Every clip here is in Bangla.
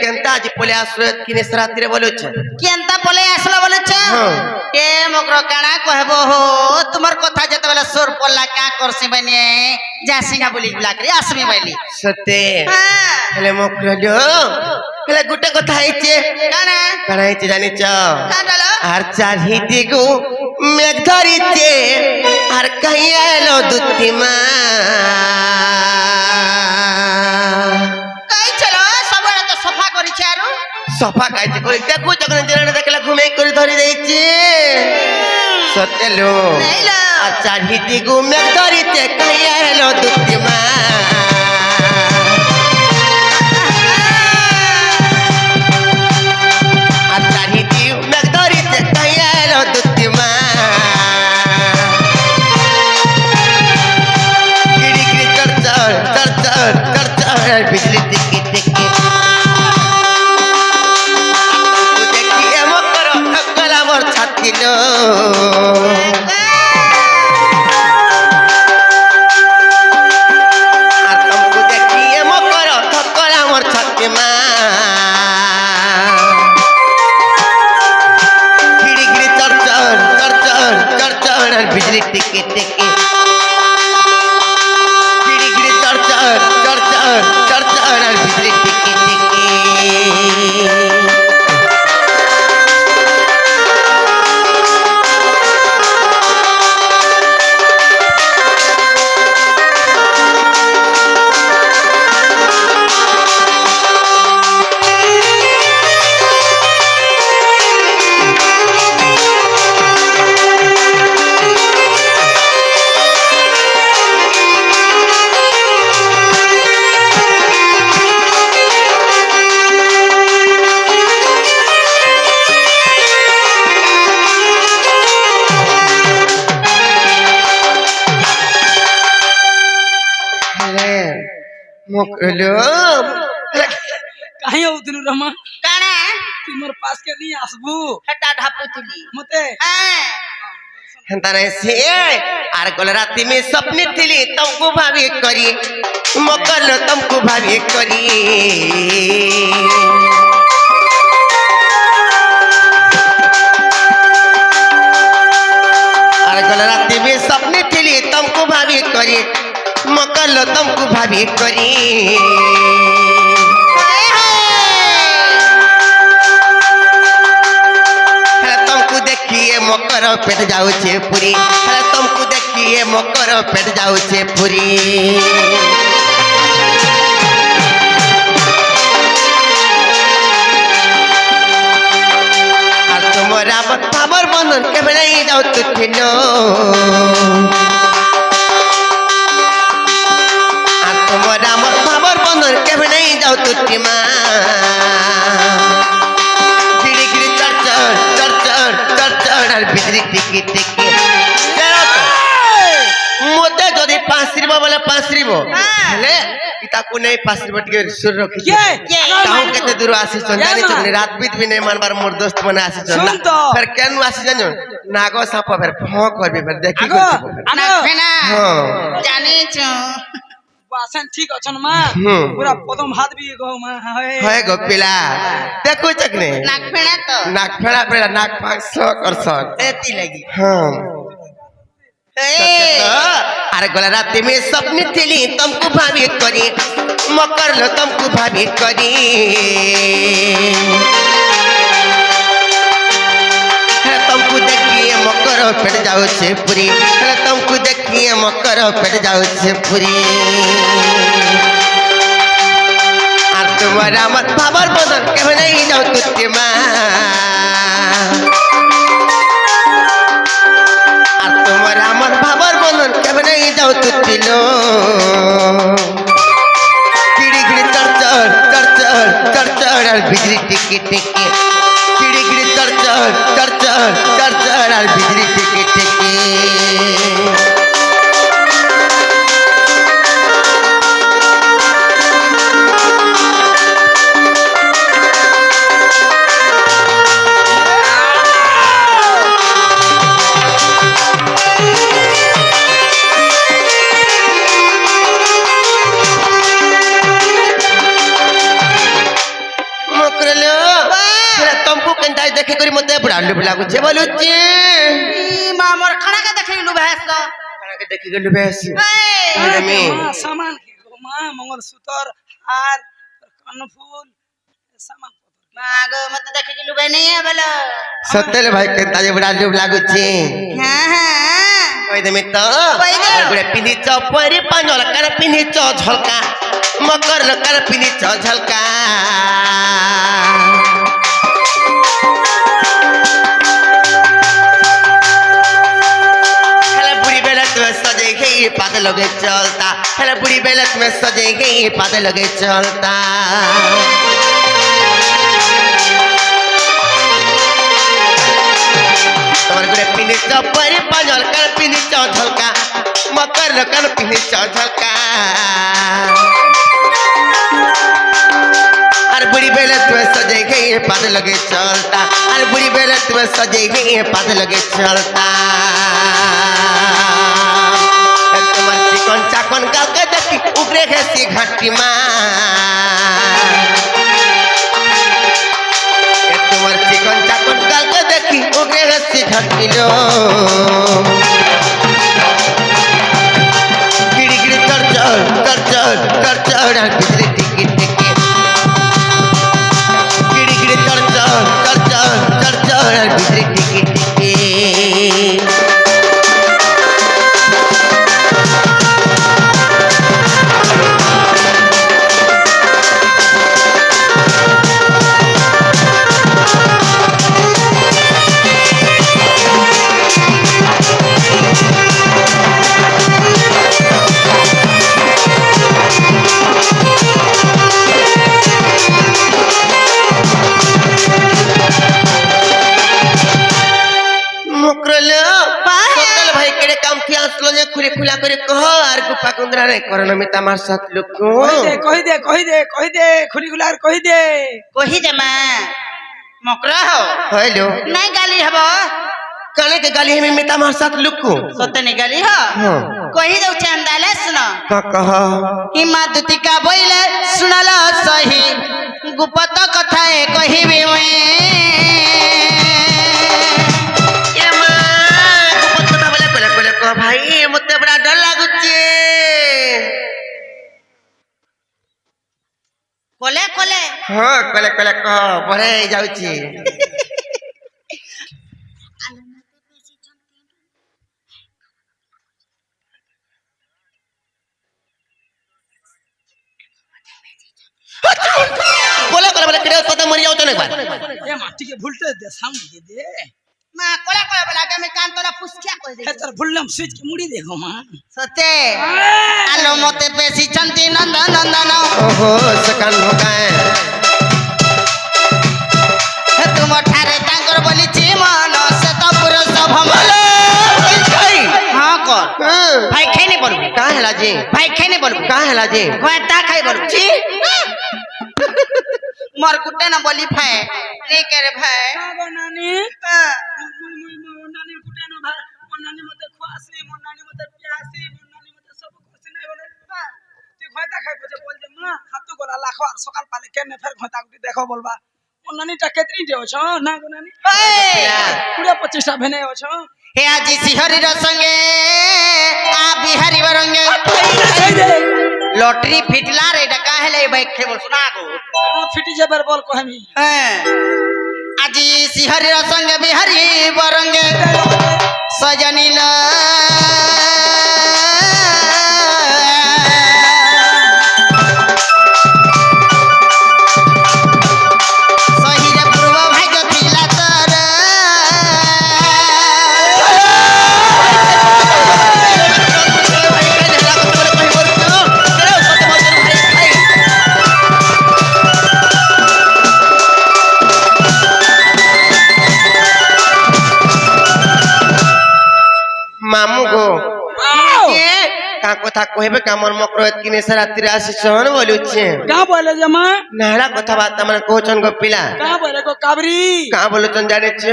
কেনতা আজ পলে আসলো কিনে রাত্রে বলেছ কেনতা পলে আসলো বলেছ এ মগ্র কানা কহবো হো তোমার কথা যেতবেলে সুর পড়লা কা করছি মানে যাসিনা বলি লাগরে আসমি বাইলি সত্যি হ্যাঁ হেলে মকরলো হেলে গোটে কথা হইছে কানা কানা হইছে জানিছ কানালো আর চারিতে গো মেঘ ধরিছে আর কাইয়া এলো দুতিমা কাই চলো সবরে তো সফা করিছে আরু সফা খাইছে করে দেখো যখন জেনে দেখলা ঘুমাই করে ধরে যাইছে সত্যি লো নেইলো আর চারিতে গো মেঘ ধরিছে কাইয়া এলো দুতিমা আর চারিতে মেঘ ধরিছে কাইয়া এলো দুতিমা गिरी गिरी चढ़ चढ़ चढ़ चढ़ चढ़ चढ़ बिजली टिकी टिकी तुमको देखिए मकर थकला मोर छाती लो আর तुमको देखिए मकर थकला मोर छाती माँ गिरी गिरी चढ़ चढ़ चढ़ चढ़ चढ़ चढ़ बिजली टिकी टिकी चढ़ चढ़ और बिजली टिकी टिकी मोकलो কাহি হউতিলু রমা কানা তোমার পাস কে নি আসবু হেটা ঢাপু তুলি মতে হ্যাঁ हंताने से आर कल राती में सपने थिली तुमको भाभी करी मोकल तुमको भाभी करी आर कल राती में सपने थिली तुमको भाभी करी मोकल तुमको भाभी करी तुमको देखिए मकर पेट जाऊे पूरी तुमको देखिए मकर पेट जाऊे पूरी और तुम्हारा खबर बंधन के नहीं जाऊ तो ठिलो और तुम्हारा खबर बंधन के नहीं जाऊ तो टीमा बिजली टिकी टिकी मते जदी पासरिब बोले पासरिब हेले ताकू नहीं पासरिब टिके सुर रखी ताऊ केते दूर आसी जानि छन रात बीत भी नहीं मानबार मोर दोस्त मने आसी छन फिर केनु आसी जानो नागो साप फिर फ करबे फिर देखि না ফেনা हां জানি ছ বাসন ঠিক আছন মা পুরা পদম হাত বি গো মা হয় গো পিলা দেখো চকনে নাক ফেনা তো नाक फेड़ा फेड़ा नाक पाक सो कर सो এতি লাগি हां ए अरे गोला रात में सपने थिली तुमको भाभी करी मकर लो तुमको भाभी करी तुमको देखिए मकर पेट जाऊ छे पूरी तुमको देखिए मकर पेट जाऊ छे पूरी और तुम्हारा मत भावर बदन के नहीं जाऊ तुझे माँ तुम्हारा मन भावर बनन कब नहीं जाओ तू तिलो गिड़ी गिड़ी चढ़ चढ़ चढ़ चढ़ चढ़ चढ़ और बिजली टिकी टिकी गिड़ी गिड़ी चढ़ चढ़ चढ़ चढ़ चढ़ चढ़ और बिजली टिकी टिकी मकरलो हेला तुमको कंटाई देखे करी मते बुढ़ालू लागु छे बोलु छे मां मोर खाना का देखिलु भैंस तो खाना के देखि गेलु बेस अरे में माँ सामान की गो माँ मंगलसूत्र हार कनफूल सामान मागो मत देखिलु भाई नहीं है बोलो सतेले भाई कंटाई बुढ़ालू लागु छे हां हां कहि देमे तो कहि दे। गुड़े पिनी चपरी पांजल कर पिनी झलका मकर कर पिनी झलका हेला बुढ़ी बेला तुम्हें सजे के ये पाद लगे चलता हेला बुढ़ी बेला तुम्हें सजे के ये पाद लगे चलता তোমার গুড়ে পিনি চপরি পাঁজল কার পিনি ঝলকা মকর কার পিনি ঝলকা আর বুড়ি বেলে তুই সজে গই পাদ লগে চলতা আর বুড়ি বেলে তুই সজে গই পাদ লগে চলতা তোমার চিকন চাকন কাউকে দেখি উগরে ঘেসি ঘাটি মা তোমার চিকন চাকন কাউকে দেখি উগরে ঘেসি ঘাটিলো গিড়ি গিড়ি চড় চড় আর বিজলি টিকি টিকি গিড়ি গিড়ি চড় চড় আর বিজলি টিকি টিকি खुले खुला करे कहो आर गुफा कुंद्रा रे करन मिता मार साथ लोग को कहि दे खुली गुलार कहि दे मां मकरा हो हेलो नहीं गाली हबो कने के गाली में मिता मार साथ लोग को सत्य नहीं गाली हो हां कहि दउ चंदाले सुनो का कहा हिमादुती का बोइले सुनला सही गुपत कथा ए कहिबे मैं भाई मते बड़ा डर लागुचे कोले कोले हां कोले कोले कह बरे जाउची कोले कोले बोले केड़े पता मरि जाउ तो एक बार ए माटी के भुलटे दे सामने दे मां कोला कोला बोला के मैं कान तोरा पुछिया कह दे तर भुल्लम स्विच के मुड़ी देखो मां सते आलो मते पेसी चंती नंदन नंदन ओहो सकान भोकाए तुम ठारे तांकर बोली छी मन से तो पुरो सब हमले हां कर भाई खाई नहीं बोलबो का हैला जी भाई खाई नहीं बोलबो का हैला जी घोटा खाई बोलबो छी मोर कुटे ना बोली भाई नहीं करे भाई ना नानी नानी कुटे ना भाई मोर नानी मते खुआसी मोर नानी मते प्यासी मोर नानी मते सब कुछ नहीं बोले तू घोटा खाई पछे बोल दे मां हाथू गोला लाखो और सकाल पाले केने फेर घोटा गुटी देखो बोलबा मोर नानी टा केतरी देओ छ ना गो नानी पूरा 25 टा भेने हो छ हे आजी सिहरी र संगे आ बिहारी बरंगे लॉटरी फिटला रे डका हेले बैठ के बोल सुना गो फिटी जबर बोल को हमी आजी सिहरी र संगे बिहारी बरंगे सजनीला मामू गो का कथा कहबे का मोर मकरत किने से रात्रि आसी सहन बोलुछे का बोले जमा नाला कथा बात मन कोचन गो पिला का बोले को काबरी का बोलुचन जाने छ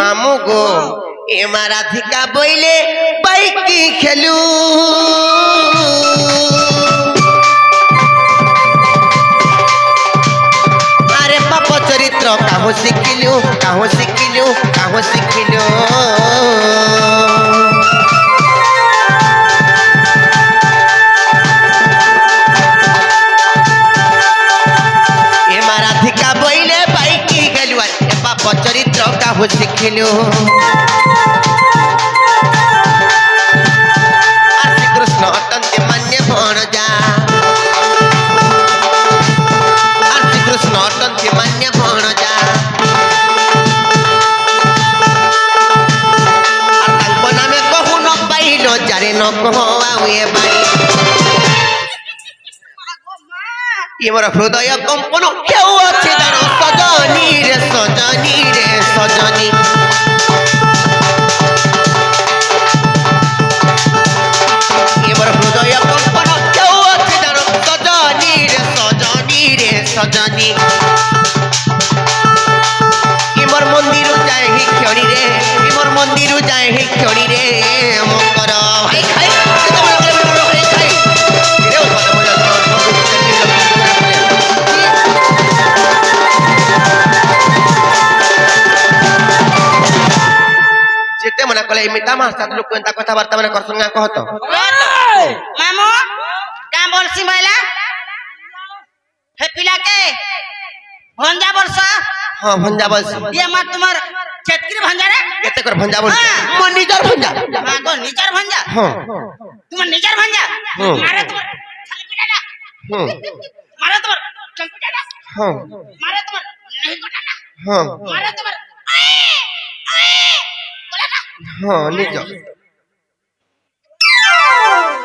मामू गो ए मारा धिका बोइले बाइक की खेलू अरे চরিত্র কাহু শিখিলু কাহু শিখিলু কাহু শিখিলু এ মারাধিকা বইলে পাইকি গেলু এ বাপ চরিত্র কাহু শিখিলু শ্রীকৃষ্ণ অত্যন্ত মান্য ভণজা কৃষ্ণ অত্যন্ত মান্য ভণজা আর তাঙ্ক নামে কহু ন পাইল যারে ন কহ আউ এ বাই ইমর হৃদয় কম্পন কেউ আছে জানো সজনী রে সজনী রে সজনী ইমর হৃদয় কম্পন কেউ আছে জানো সজনী রে সজনী রে সজনী ইমর মন্দির যায় হি ক্ষণি রে ইমর মন্দির যায় হি ক্ষণি রে মকর ভাই খাই যেতে মনে কলে মিতা মাছ সাথে লোক কোনটা কথাবার্তা মানে করছন না কহতো মামু কা বলছি বইলা হে পিলাকে ভঞ্জা বর্ষ হ্যাঁ ভঞ্জা বলছি ইয়ে মা তোমার চেতকির ভঞ্জা রে কেতে করে ভঞ্জা বলছি মো নিজর ভঞ্জা মা গো নিজের ভঞ্জা হ্যাঁ তোমার নিজের ভঞ্জা হুম। মারে তোমার ছালপিটাটা হুম মারে তোমার ছালপিটাটা হ্যাঁ মারে তোমার নেহিকটাটা হ্যাঁ মারে তোমার আয়ে বলাটা হ্যাঁ নিজ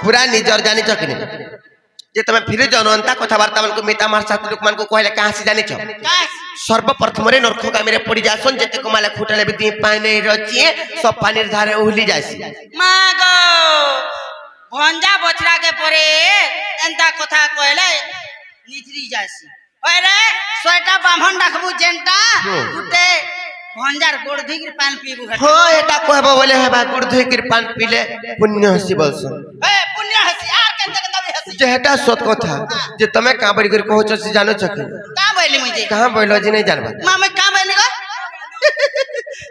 পুরা নিজর জানিছ কি না যে তুমি ফিরে জনন্তা কথাবার্তা মানকু মিতা মার সাথে লোক মানকু কইলে কাহাসি জানিছ কাস সর্বপ্রথমরে নরখগামীরে পড়ি যাসন যেতে কমালে খুটালে বিদি পানি রচিয়ে সব পানির ধারে উহলি যাইছি মা গো ভঞ্জা বছরাকে পরে এন্তা কথা কইলে নিথরি যাইছি ওই রে ছয়টা ব্রাহ্মণ ডাকবু যেনটা হুম। গুটে ভঞ্জার গোড় ধুইকির পান পিবু হ্যাঁ এটা কহব বলে হেবা গুড় ধুইকির পান পিলে পুণ্য হসি বলছো এ পুণ্য হাসি আর কেনতে কেনতে হাসি যে এটা সত কথা যে তুমি কাঁ বড়ি করে কহছ সে জানোছ কি কা বইলি মুই যে কাহা বইল যে নাই জানবা মা মই কা বইলি গো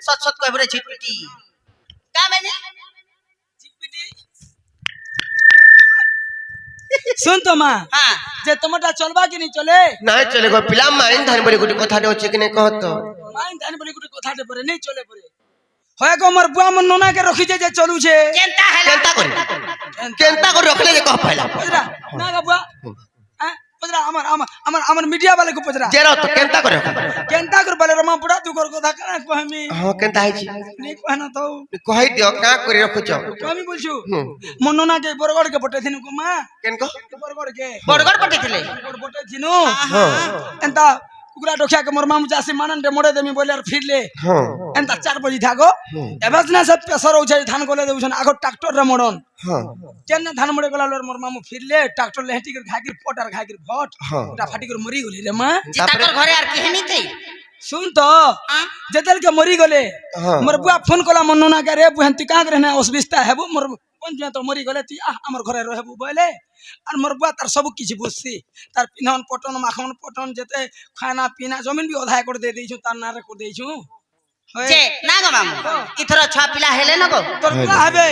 সত সত কইবরে ঝিটপিটি কা বইলি শুন তো মা হ্যাঁ যে তোমারটা চলবা কি নি চলে নাই চলে গো পিলা মাইন ধান বড়ি গুটি কথা হচ্ছে কি নাই কহত মাইন ধান বলি গুটি কথাতে পরে নেই চলে পরে হয় গো মোর বুয়া মোর ননাকে রখিছে যে চলুছে কেনতা হেলা কেনতা করে রখলে যে কহ পাইলা পজরা না গো বুয়া হ্যাঁ পজরা আমার মিডিয়া वाले को পজরা জেরা তো কেনতা করে কেনতা করে বলে রমা বুড়া তু কর কথা কানা কহমি হ্যাঁ কেনতা আইছি নি কহনা তো কই দিও কা করে রখুছ আমি বলছু মোর ননাকে বরগড় কে পটে থিনু মা কেন কহ বরগড় কে বড়গড় পটিছিলে বরগড় পটে থিনু হ্যাঁ এন্তা কুকুরা ডোখিয়া के मोर मामू जासी मानन रे मोड़े देमी बोले फिरले হ্যাঁ एंता 4 बजे थागो एबस ना सब पेसर होछे धान कोले देउछन आगो ट्रैक्टर रे मोड़न হ্যাঁ केन धान मोड़े गला लोर मोर मामू फिरले ट्रैक्टर लेहटी कर खागिर पटार खागिर भट हाँ। ओटा फाटी कर मरी गली रे मां জিতাকর ঘরে আর কেহনি থই सुन तो जेतल के मरी गले हाँ। मोर बुआ फोन कोला मन ना के रे बुहन ती का रहना असबिस्ता हेबो मोर पंजा तो मरी गले ती हमर घरे रहबो बोले আর মোর বুয়া তার সব কিছু বুঝছি তার পিনন পটন মাখন পটন যেতে খানা পিনা জমিন বি অধায় করে দে দেইছু তার নারে করে দেইছু যে না গো মামু ইথর ছ পিলা হেলে ন গো তোর পিলা হবে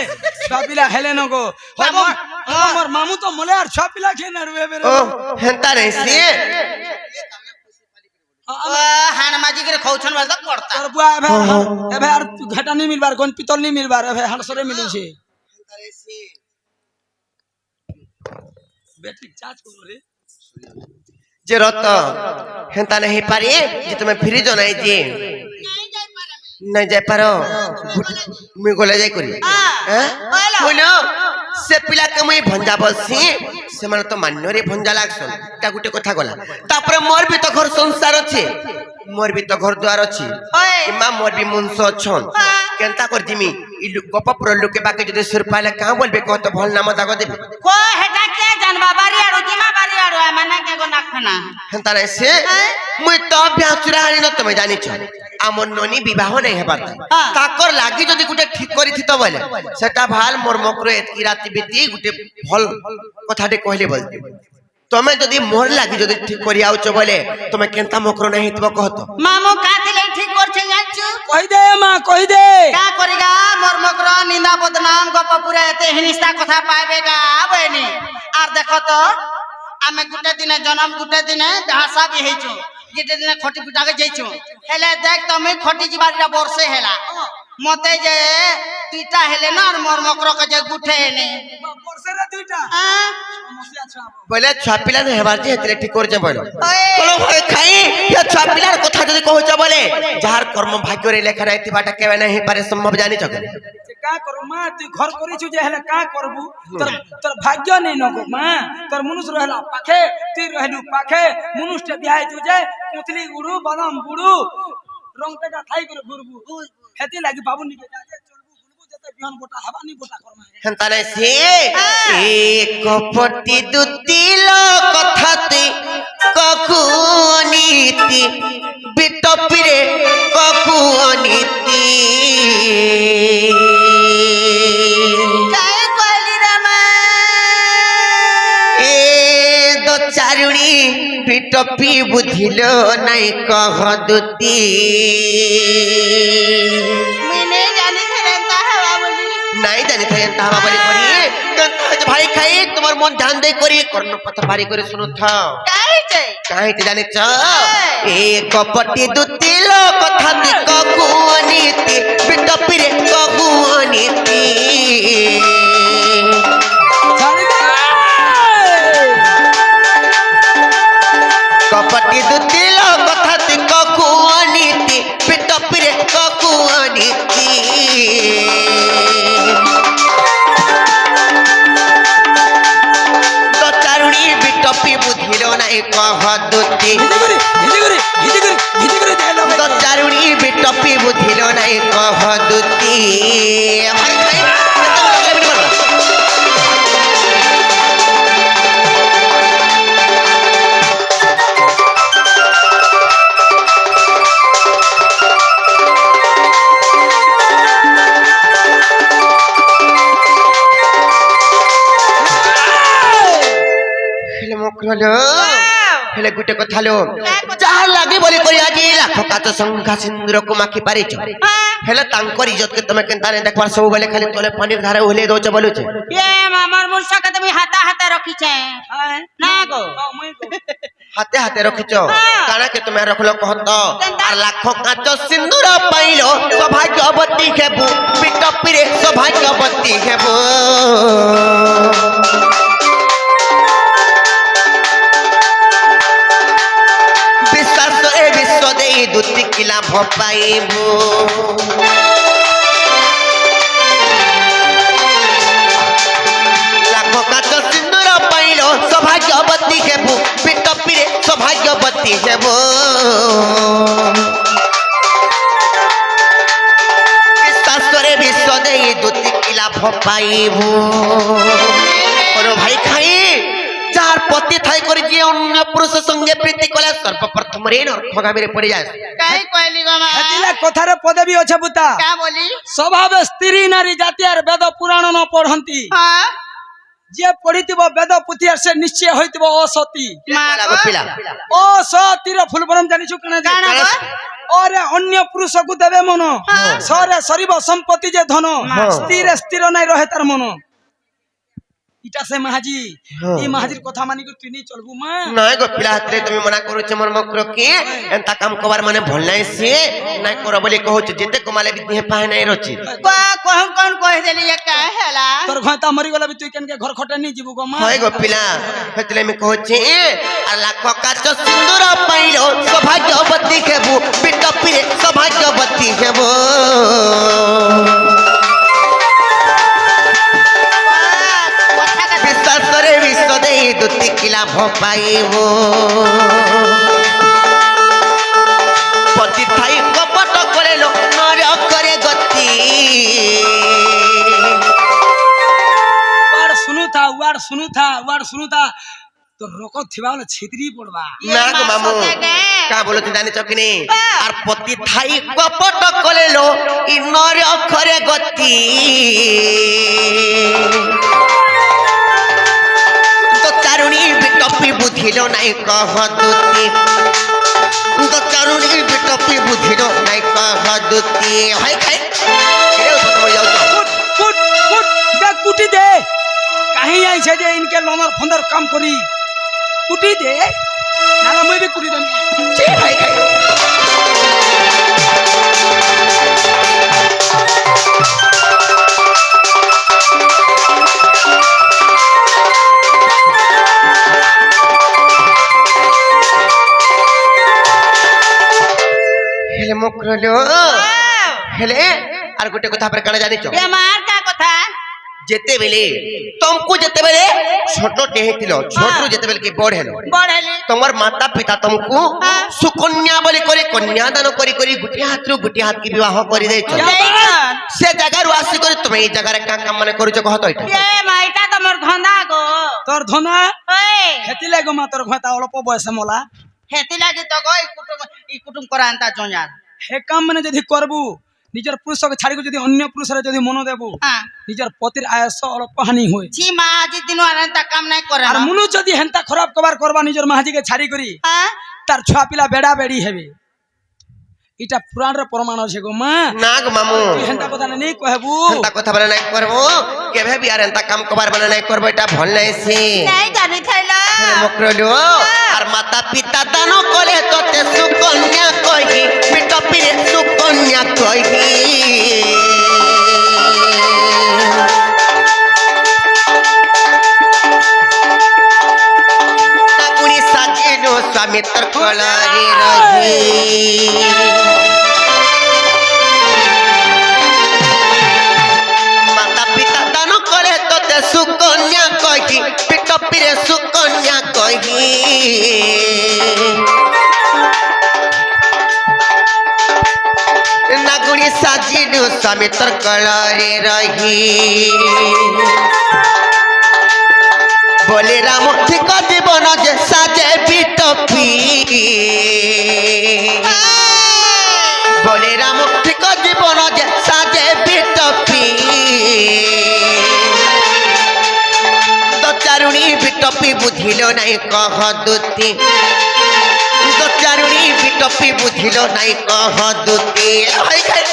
ছপিলা হেলে নগো আমার মামু তো মলে আর ছপিলা খেয়ে না রুবে বেরে ও হেনতা রে সে ও হান মাজি করে খাউছন বল তো পড়তা তোর বুয়া এবে আর ঘাটা নি মিলবার কোন পিতল নি মিলবার এবে হাড়সরে মিলুছে বেটি চার্জ করো রে যে রত হেনতা नहीं पारी जे तुम्हें फ्री जो नहीं जी नहीं जाय पारो मुई गोले जाय करी हैं बोलो से पिला के मुई भंजा बलसी से मन तो मान्य रे भंजा लागसन ता गुटे कथा गला तापर मोर भी तो घर संसार अछि मोर भी तो घर द्वार अछि इमा मोर भी मुंसो छन केनता कर जिमी इ गपपुर लोके बाके जदे सुर पाले का बोलबे को तो भल नाम दागो देबे को हेटा के जानबा बारी आड़ो जिमा बारी आड़ो माने के गो नाखना हेनता रे से मुई तो ब्याचुरा हानि न तमे जानि छ আমন ননি বিবাহ নাই হেবার তাকর লাগি যদি গুটে ঠিক করি থিত বলে সেটা ভাল মোর মকর এতকি রাতি বিতি গুটে ভাল কথাটে কইলে বলতে তুমি যদি মোর লাগি যদি ঠিক করি আউছ বলে তুমি কেনতা মকর নাই হিতব কহত মামু কাতিলে ঠিক করছে জানছু কই দে মা কই দে কা করিগা মোর মকর নিন্দা বদনাম গপ পুরা এতে হিনিস্তা কথা পাইবে গা বইনি আর দেখো তো আমি গুটে দিনে জনম গুটে দিনে ভাষা বি হেইছু গুটে দিনে খটি পিটাকে যাইছু হেলে দেখ তুমি খটি জিবারিটা বর্ষে হেলা মতে যে দুইটা হেলে না আর মোর মকর কে যে গুঠে নে বর্ষের দুইটা হ্যাঁ সমস্যা আছে বলে ছুয়া পিলা হেবার যে হেতলে ঠিক করছে বলো ওই বলো ভাই খাই ইয়া ছুয়া পিলার কথা যদি কହୁଛ বলে যাহার কর্ম ভাগ্যরে লেখা নাই থিবাটা কেবে নাই পারে সম্ভব জানিছ কেন কা করু মা তুই ঘর করিছু যে হেলে কা করবু তোর ভাগ্য নেই নগো মা তোর মনুষ রহেলা পাখে তুই রহেলু পাখে মনুষটা বিহাইছু যে কুতলি উড়ু বাদাম বুড়ু রংটা থাই করে ঘুরবু হেতি লাগি বাবু নিকে যা যে চলবু বুলবু যেতে বিহন বোটা হাবানি বোটা করমা হেনতা নাই সে এক পটি দুতিল কথাতে ককু অনীতি বিটপিরে ককু অনীতি কাই কইলি রে মা এ দো চারুণী বিটপি বুঝিল নাই কহ দুতি মিনে জানি ফেরেন তা হওয়া বলি নাই জানি থাকেন তাহা বলি করি ভাই খাই তোমার মন ধ্যান দেই করি কর্ণপথ পারি করে শুনো থাও কাইছে কাহিতে জানিছ এ কপটি দুতিল কথা দি ককু অনীতি বিটপিরে ককু অনীতি কপটি দুতিল কথা দি ককু অনীতি বিটপিরে ককু অনীতি তো চারুণী বিটপি বুঝিল নাই কহ দুতি তো চারুণী বিটপি বুঝিল নাই কহ দুতি ভাই খাই হেলে মকরলো হেলে গুটে কথা লো যাহার লাগি বলি করি আজি লাখ কাচ সংখ্যা সিন্দুরକୁ মাখি পারিছ হেলে তাঙ্কর ইজ্জতকে তুমি কেনতা নে দেখবার সব বেলে খালি তলে পানির ধারে ওহলে দউছ বলুছে এ মামার মুসাকে তুমি হাতা হাতা রখিছে না গো হাতে হাতে রখিছ কানা কে তুমি রখলো কহত আর লাখ কাচ সিন্দুর পাইল সৌভাগ্যবতী হেবু বিটপিরে সৌভাগ্যবতী হেবু বিশ্বাস এ বিশ্ব দেই দুতি কি লাভ পাইবু লাখ কাচ সিন্দুর পাইল সৌভাগ্যবতী হেবু বিটপিরে সৌভাগ্যবতী হেবু বিশ্বাস রে বিশ্ব দেই দুতি কি লাভ পাইবু ওরে ভাই খাই যার পতি থাই করে যে অন্য পুরুষ সঙ্গে প্রীতি কলে সর্বপ্রথম রে নরকগামীরে পড়ে যায় কাই কইলি গো মা হেতিলা কথারে পদবী আছে বুতা কা বলি স্বভাবে স্ত্রী নারী জাতি আর বেদ পুরাণ ন পড়ন্তি হ্যাঁ যে পড়িতিব বেদ পুথি আর সে নিশ্চয় হইতিব অসতী মা লাগো পিলা অসতীর ফুলবরম জানিছু কেন কানা গো ওরে অন্য পুরুষକୁ দেবে মন সরে সরিব সম্পত্তি যে ধন স্থির স্থির নাই রহে তার মন ইটা সে মাহাজি এই মাহাজির কথা মানি করে তুই নি চলবু মা নাই গো পিলা হাতে তুমি মনা করুছ মোর মক্র কি এন্তা কাম কবার মানে ভল নাই সে নাই কর বলি কହୁছ যেতে কমালে বিধি পায় নাই রচি কোন কই দেলি একা হেলা তোর ঘয়তা মরি গলা তুই কেনকে ঘর খটে নি ଯିବୁ গো মা হয় গো পিলা হেতলে আমি কହୁছি আর লাখ কাচ সিন্দুর পাইল সৌভাগ্যবতী হেবু বিটপিরে সৌভাগ্যবতী হেবু বিশ্বাস করে বিশ্ব দেই দুতি কি লাভ পাইব পতি থাই কপট করে নর করে গতি ওয়ার শুনুতা তোর রকত থিবা বলে ছিতরি পড়বা না গো মামু কা বলতে জানিছ কি নি আর পতি থাই কপট করে ই নর করে গতি তো চারুণী চারুণী বিটপি বুঝিল নাই কহ দুতি তো চারুণী বিটপি বুঝিল নাই কহ দুতি হয় খাই कुट कुट दे कुटी दे कहीं आई छे जे इनके लोनर फंदर काम करी कुटी दे नाला मैं भी कुटी दम ছি ভাই খাই হেলে মুখ রলো হেলে আর গোটে কথা পরে কানা জানিছ ये मार का कथा যেতেবেলে তমকু যেতেবেলে ছোটটে হইছিল ছোট যেতেবেলে কি বড় হেলো बढ़ेली তোমার মাতা পিতা তমকু সুকন্যা বলি করে কন্যাদান করি করি গুটি হাতরু গুটি হাত কি বিবাহ করে দেইছ সে জায়গারু আসি করে তুমি এই জায়গারে কাম কাম মানে করছ কহ তো এটা ये माइटा तमर धंधा गो तोर धोना ओए हेती लागो मा तोर घता अल्प बयस मला हेती लागे तो गो ई कुटुम करांता जोयार हे काम माने जदि करबू निजर पुरुष के छाड़ी को जदि अन्य पुरुष रे जदि मन देबू हां निजर पतिर आयस अल्प हानि होय छी मां आज दिन आनंता काम नहीं करे और मुनु जदि हेंता खराब कबार करबा निजर महाजी के छाड़ी करी हां तार छुआ पिला बेड़ा बेड़ी हेबे इटा पुराण रे प्रमाण আছে গো মা নাগ মামু তুই হেंता কথা নাই কহবু এন্তা কথা বলে নাই করবো কেবে বি আর এন্তা কাম কবার বলে নাই করবো এটা ভাল নাই সে नहीं जानी थैला মকরলো আর মাতা পিতা দান কলে তোতে সুকন্যা কহি পিটপিরে সুকন্যা কহি নাগুনি সাজিনো স্বামী তোর কলারে রহি মাতা পিতা দান করে তোতে সুকন্যা কহি পিটপিরে সুকন্যা কহি নাগুনি সাজিনু স্বামী তোর কলারে রহি বলে রাম ঠিক জীবন যে সাজে পিটপি বলে রাম ঠিক জীবন যে সাজে পিটপি তো চারুণী বিটপি বুঝিল নাই কহ দুতি তো চারুণী বিটপি বুঝিল নাই কহ দুতি হয় খাই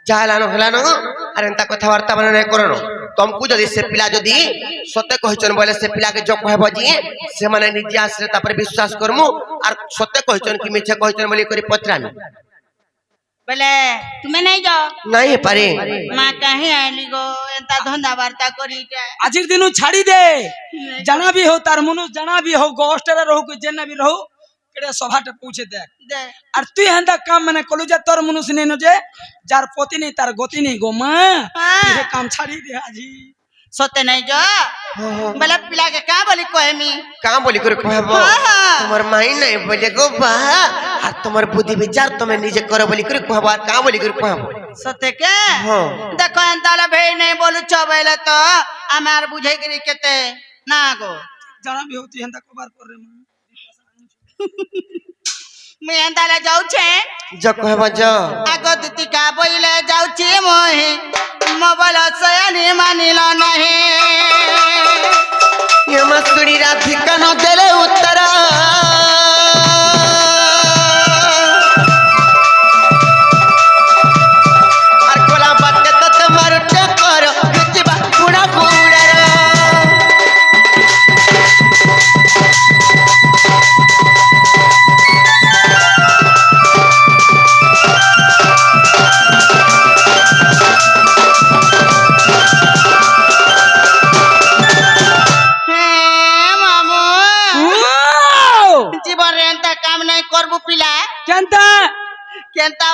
যাহালানো হেলানো আর এন্তা কথাবার্তা মানে নাই করনো তমকু যদি সে পিলা যদি সতে কহিছন বলে সে পিলাকে যোগ কহব যে সে মানে নিজে আসলে তারপরে বিশ্বাস করমু আর সতে কহিছন কি মিছে কহিছন বলি করি পত্রামি बोले तुम्हें नहीं जाओ নাই পারে मां कहीं आईली गो एंता धंधा वार्ता करी আজির দিনু ছাড়ি দে জানা भी हो तार मनु जाना भी हो गोष्टरे रहू कि जेना भी रहू केडे सभाटे पूछे देख दे আর তুই হেंदा काम माने कलु जे तोर मनुष्य नेनो जे जार पति नहीं तार गति नहीं गो मां हाँ। ये काम छाड़ी दे आजी सोते नहीं जा बोले पिला के का बोली कोहमी কাম বলি করে কহব তোমার মাই নাই বলে গো বা আর তোমার বুদ্ধি বিচার তুমি নিজে করো বলি করে কহব আর কাম বলি করে কহব सोते के हाँ। देखो एंताला भेई नहीं बोलू चबेले तो हमार बुझे गिरी केते ना गो जाना भी हो तू हेंदा कबार कर रे मां मैं एंताला जाऊ छे जो कहब जो आगो दुती का बोले जाऊ छे मोहे मोबाइल सयानी मानिला नहीं ये मस्तूरी राधिका न देले उत्तरा আর কোলা বাতে তো তোমার টকর কিবা পুরা পুরা জীবন এন্তা কাম নাই করবো পিলা কেনতা কেনতা